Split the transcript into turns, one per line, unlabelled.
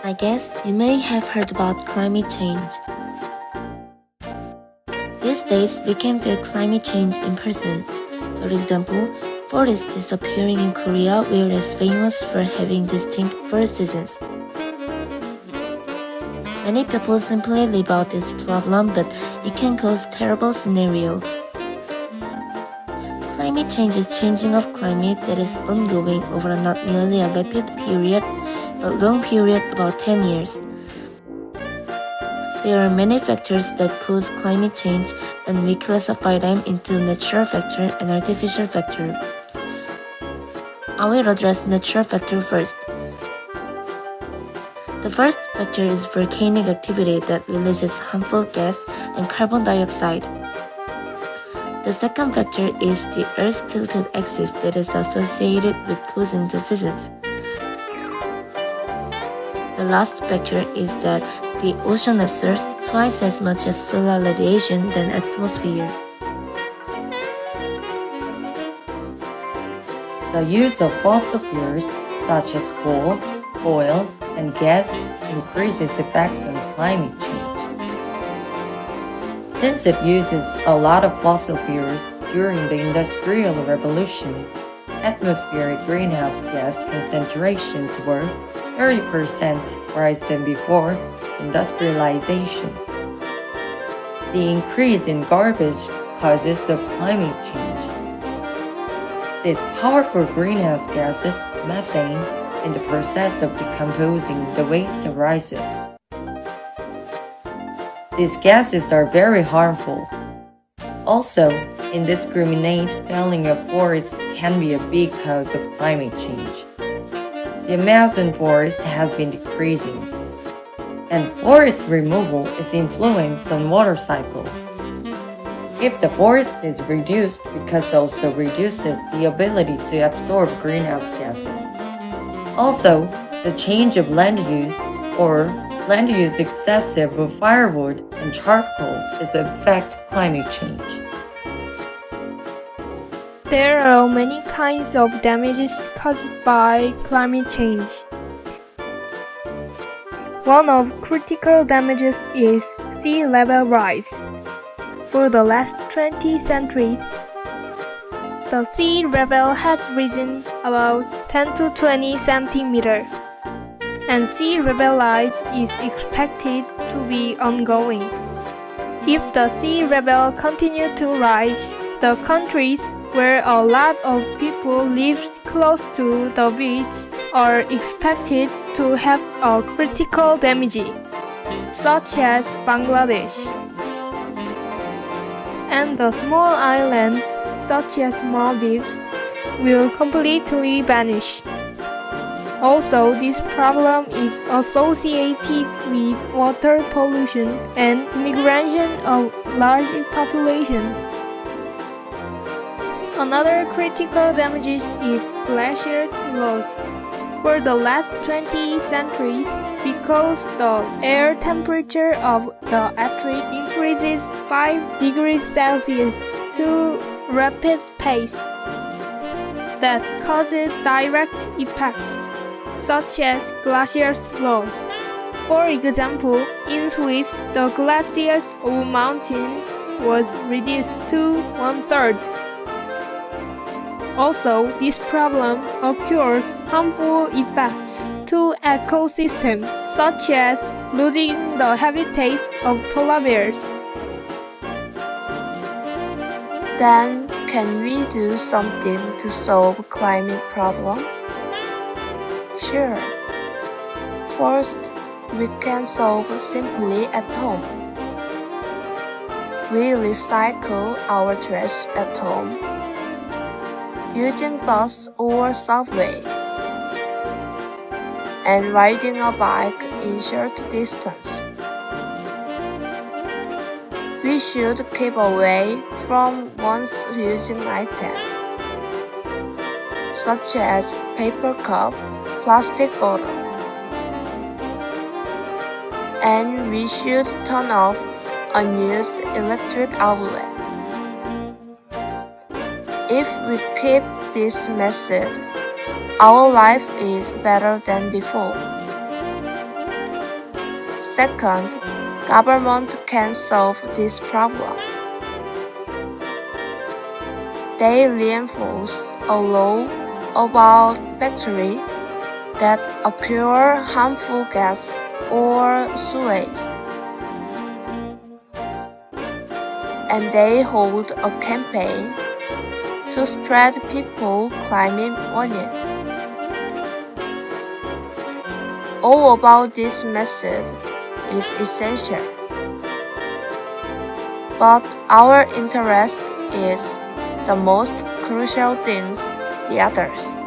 I guess you may have heard about climate change. These days, we can feel climate change in person. For example, forests disappearing in Korea, where it's famous for having distinct forest seasons. Many people simply leave out this problem, but it can cause terrible scenario. Climate change is changing of climate that is ongoing over not merely a rapid period, but long period about 10 years. There are many factors that cause climate change, and we classify them into natural factor and artificial factor. I will address natural factor first. The first factor is volcanic activity that releases harmful gas and carbon dioxide. The second factor is the Earth's tilted axis that is associated with causing the seasons. The last factor is that the ocean absorbs twice as much as solar radiation than atmosphere.
The use of fossil fuels such as coal, oil, and gas increases effect on climate change. Since it uses a lot of fossil fuels during the Industrial Revolution, atmospheric greenhouse gas concentrations were 30% rise than before industrialization. The increase in garbage causes of climate change. These powerful greenhouse gases, methane, in the process of decomposing the waste arises. These gases are very harmful. Also, indiscriminate felling of forests can be a big cause of climate change. The Amazon forest has been decreasing, and forest removal is influenced on water cycle. If the forest is reduced, because also reduces the ability to absorb greenhouse gases. Also, the change of land use or land use excessive of firewood and charcoal is affect climate change.
There are many kinds of damages caused by climate change. One of critical damages is sea level rise. For the last 20 centuries, the sea level has risen about 10 to 20 centimeters, and sea level rise is expected to be ongoing. If the sea level continues to rise, the countries where a lot of people live close to the beach are expected to have a critical damage, such as Bangladesh. And the small islands, such as Maldives, will completely vanish. Also, this problem is associated with water pollution and migration of large population. Another critical damage is glaciers loss. For the last 20 centuries, because the air temperature of the Arctic increases 5 degrees Celsius to rapid pace, that causes direct effects, such as glaciers loss. For example, in Swiss, the glaciers of mountain was reduced to 1/3. Also, this problem occurs harmful effects to ecosystems, such as losing the habitats of polar bears.
Then, can we do something to solve climate problem? Sure. First, we can solve simply at home. We recycle our trash at home, using bus or subway, and riding a bike in short distance. We should keep away from once-using items, such as paper cup, plastic bottle. And we should turn off unused electric outlet. If we keep this method, our life is better than before. Second, government can solve this problem. They reinforce a law about factories that occur harmful gas or sewage. And they hold a campaign to spread people climate warning. All about this method is essential. But our interest is the most crucial things, the others.